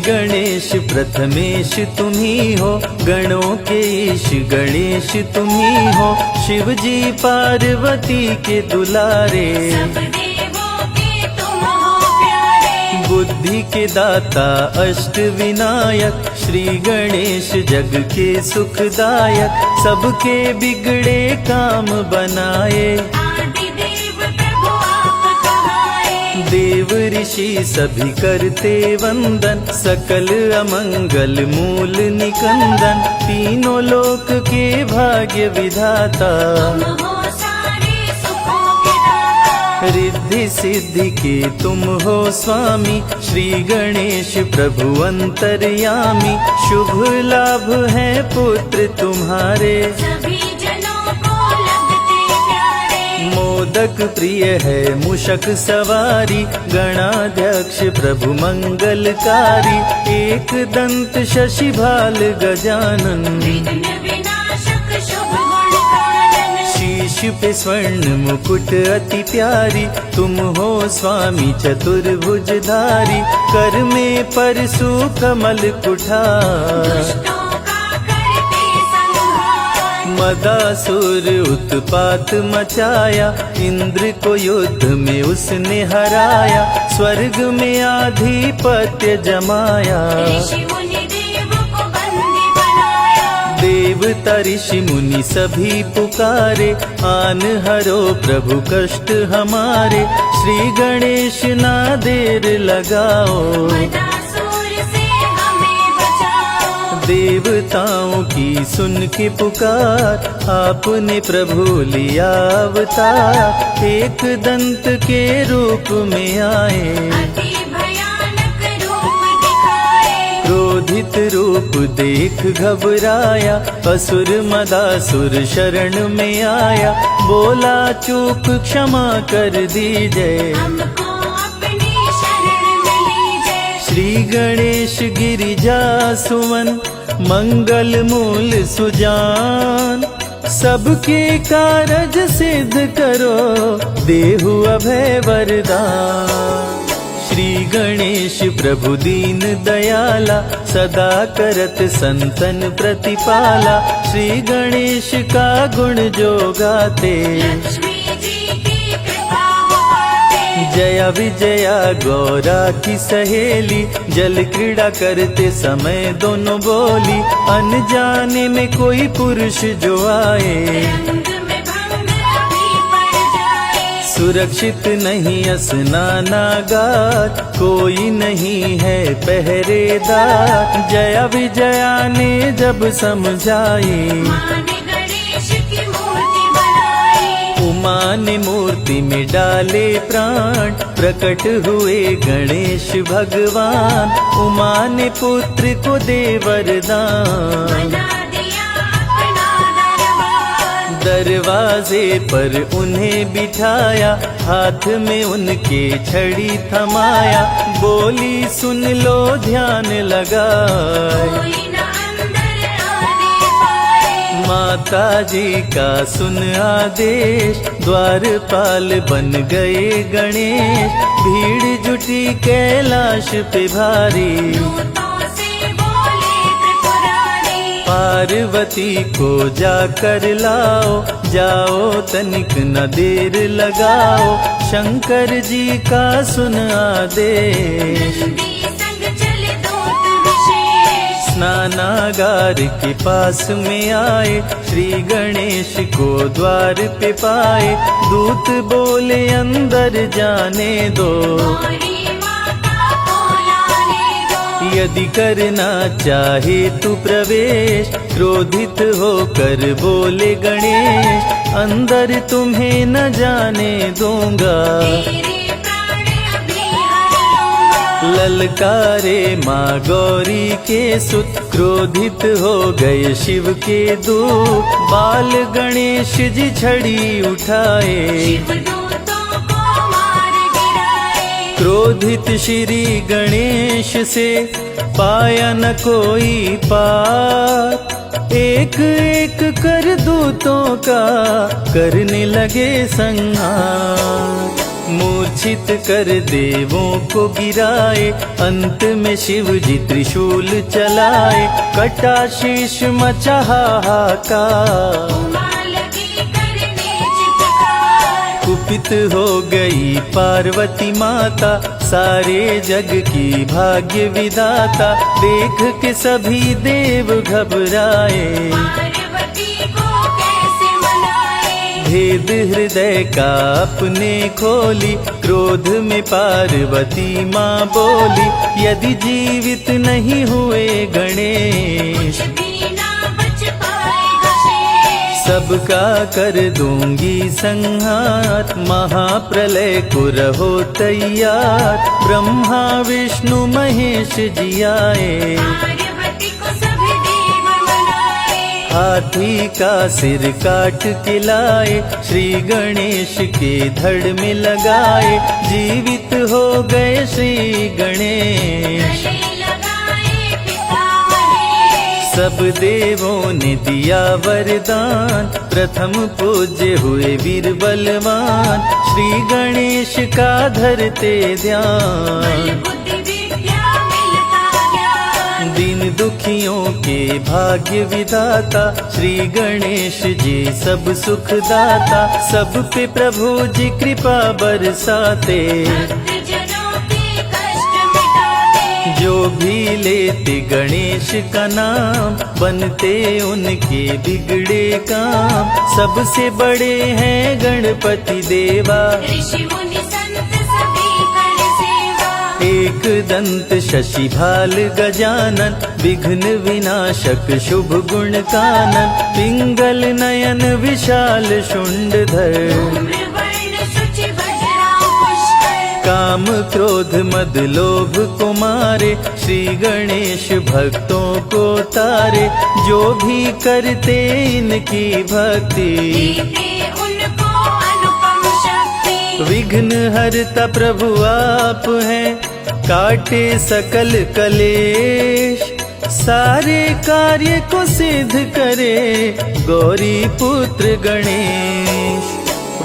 गणेश प्रथमेश तुम्ही हो, गणों के ईश गणेश तुम्ही हो। शिव जी पार्वती के दुलारे, सब देवों के तुम हो प्यारे। बुद्धि के दाता अष्ट विनायक, श्री गणेश जग के सुखदायक। सबके बिगड़े काम बनाए, आदि देव प्रभु आप कहाए। देव ऋषि सभी करते वंदन, सकल अमंगल मूल निकंदन। तीनों लोक के भाग्य विधाता, तुम हो सारे सुखों के दाता। रिद्धि सिद्धि के तुम हो स्वामी, श्री गणेश प्रभु अंतर्यामी। शुभ लाभ है पुत्र तुम्हारे, सभी जनों को लगते प्यारे। मोदक प्रिय है मूषक सवारी, गणाध्यक्ष प्रभु मंगलकारी। एक दंत शशि भाल गजानन, विघ्न विनाशक शुभ गुणकानन। शीश पे स्वर्ण मुकुट अति प्यारी, तुम हो स्वामी चतुर्भुजधारी। कर में परशु कमल कुठार, दुष्टों का करते संहार। मदासुर उत्पात मचाया, इंद्र को युद्ध में उसने हराया। स्वर्ग में आधिपत्य जमाया, ऋषि मुनि देव को बंदी बनाया। देवता ऋषि मुनि सभी पुकारे। आन हरो प्रभु कष्ट हमारे, श्री गणेश ना देर लगाओ। मदासुर से हमें बचाओ। देवताओं की सुन के पुकार, आपने प्रभु लिया अवतार। एक दंत के रूप में आए, अति भयानक रूप दिखाए। क्रोधित रूप देख घबराया। असुर मदासुर शरण में आया, बोला चूक क्षमा कर दीजिए। हमको अपनी शरण में लीजिए। श्री गणेश गिरिजा सुमन, मंगल मूल सुजान। सबके कारज सिद्ध करो, देहु अभय वरदान। श्री गणेश प्रभु दीन दयाला, सदा करत संतन प्रतिपाला। श्री गणेश का गुण जो गाते, लक्ष्मी जी की कृपा हो पाते। जया विजया गौरा की सहेली, जल क्रीड़ा करते समय दोनों बोली। अनजाने में कोई पुरुष जो आए, रंग में भंग अभी पड़ जाए। सुरक्षित नहीं स्नानागार, कोई नहीं है पहरेदार। जया विजया ने जब समझाई, माँ ने गणेश की मूर्ति बनाई। उमा ने मूर्ति में डाले प्राण, प्रकट हुए गणेश भगवान। उमा ने पुत्र को दे वरदान, बना दिया अपना दरबार। दरवाजे पर उन्हें बिठाया। हाथ में उनके छड़ी थमाया, बोली सुन लो ध्यान लगाए। कोई न अंदर आने पाए। माता जी का सुन आदेश, द्वारपाल बन गए गणेश। भीड़ जुटी कैलाश पे भारी, दूतों से बोले त्रिपुरारी। पार्वती को जाकर लाओ, जाओ तनिक न देर लगाओ। शंकर जी का सुन आदेश, नंदी संग चले दूत विशेष। स्नानागार के पास में आए, श्री गणेश को द्वार पे पाए। दूत बोले अंदर जाने दो, गौरी माता को लाने दो। यदि करना चाहे तू प्रवेश। क्रोधित होकर बोले गणेश, अंदर तुम्हें न जाने दूंगा। तेरे प्राण अभी हर लूंगा। ललकारे माँ गौरी के सुत, क्रोधित हो गए शिव के दूत। बाल गणेश जी छड़ी उठाए, शिव दूतों को मार गिराए। क्रोधित श्री गणेश से पाया न कोई पार। एक एक कर दूतों का करने लगे संहार। मूर्छित कर देवों को गिराए, अंत में शिव जी त्रिशूल चलाए, कटा शीश मचा हाहाकार। उमा लगी करने चित्कार, कुपित हो गई पार्वती माता, सारे जग की भाग्य विधाता, देख के सभी देव घबराए। पार्वती को कैसे मनाए, भेद हृदय का अपने खोली, क्रोध में पार्वती माँ बोली, यदि जीवित नहीं हुए गणेश, कुछ भी ना बच पाएगा शेष। सबका कर दूंगी संहार, महाप्रलय को रहो तैयार। ब्रह्मा विष्णु महेश जी आए, पार्वती को सभी देव मनाए, हाथी का सिर काट के लाए, श्री गणेश के धड़ में लगाए, जीवित हो गए श्री गणेश। गले लगाए पिता महेश, सब देवों ने दिया वरदान, प्रथम पूज्य हुए वीर बलवान, श्री गणेश का धरते ध्यान। बुद्धि विद्या मिलता ज्ञान, दीन दुखियों के भाग्य विधाता, श्री गणेश जी सब सुख दाता, सब पे प्रभु जी कृपा बरसाते, भक्तजनों के कष्ट मिटाते। जो भी लेते गणेश का नाम, बनते उनके बिगड़े काम। सबसे बड़े हैं गणपति देवा, ऋषि मुनि संत सभी कर सेवा, एक दंत शशि भाल गजानन, विघ्न विनाशक शुभ गुण कानन, पिंगल नयन विशाल शुंडधर, धूम्र वर्ण शुचि वज्रांकुश पुष्कर। काम क्रोध मद लोभ को मारे, श्री गणेश भक्तों को तारे, जो भी करते इनकी भक्ति, देते उनको अनुपम शक्ति। विघ्न हरता प्रभु आप हैं, काटे सकल कलेश, सारे कार्य को सिद्ध करे, गौरी पुत्र गणेश।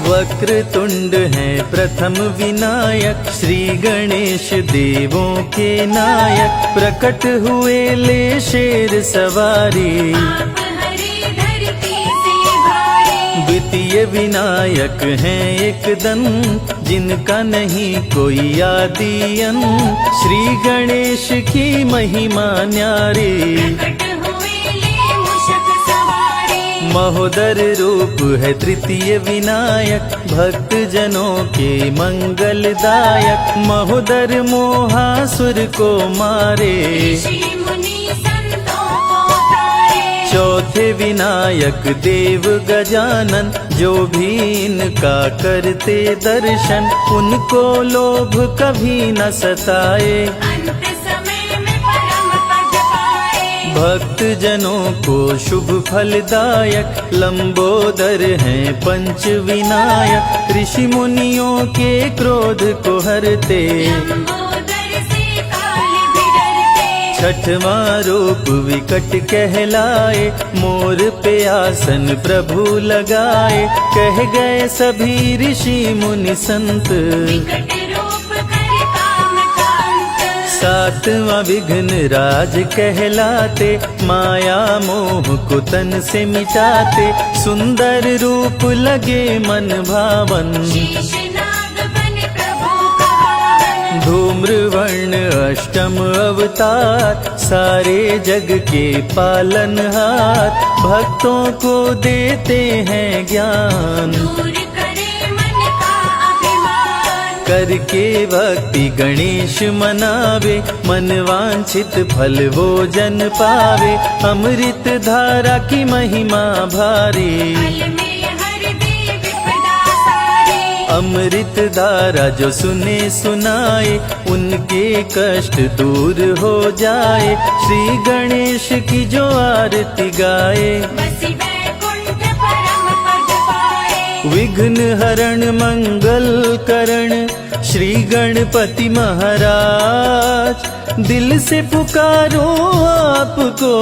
वक्र तुंड है प्रथम विनायक, श्री गणेश देवों के नायक, प्रकट हुए ले शेर सवारी, आप हरे धरती से भारी। द्वितीय विनायक हैं एक दंत, जिनका नहीं कोई आदि अंत, श्री गणेश की महिमा न्यारी। प्रकट हुए ले मूषक सवारी, महोदर रूप है तृतीय विनायक, भक्त जनों के मंगलदायक, महोदर मोहासुर को मारे, ऋषि मुनि संतों को तारे। चौथे विनायक देव गजानन, जो भी इनका करते दर्शन, उनको लोभ कभी न सताए, अंत समय में परम पद पाए। भक्त जनों को शुभ फलदायक, लंबोदर हैं पंच विनायक, ऋषि मुनियों के क्रोध को हरते, लंबोदर से काल भी डरते। छठवां रूप विकट कहलाए, मोर पे आसन प्रभु लगाए, कह गए सभी ऋषि मुनि संत, विकट रूप कर काम का अंत। सातवां विघ्न राज कहलाते, माया मोह को तन से मिटाते, सुंदर रूप लगे मन भावन, शेषनाग बने प्रभु का वाहन। धूम्र वर्ण अष्टम अवतार, सारे जग के पालनहार, भक्तों को देते हैं ज्ञान, दूर करे मन का अभिमान। करके भक्ति गणेश मनावे, मन वांछित फल वो जन पावे, अमृत धारा की महिमा भारी, फल में हर दे विपदा सारी। अमृत धारा जो सुने सुनाए, उनके कष्ट दूर हो जाए, श्री गणेश की जो आरती गाए, बसी वैकुंठ परम पद पाए। विघ्न हरण मंगल करण, श्री गणपति महाराज, दिल से पुकारो आपको,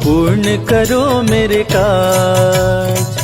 पूर्ण करो मेरे काज।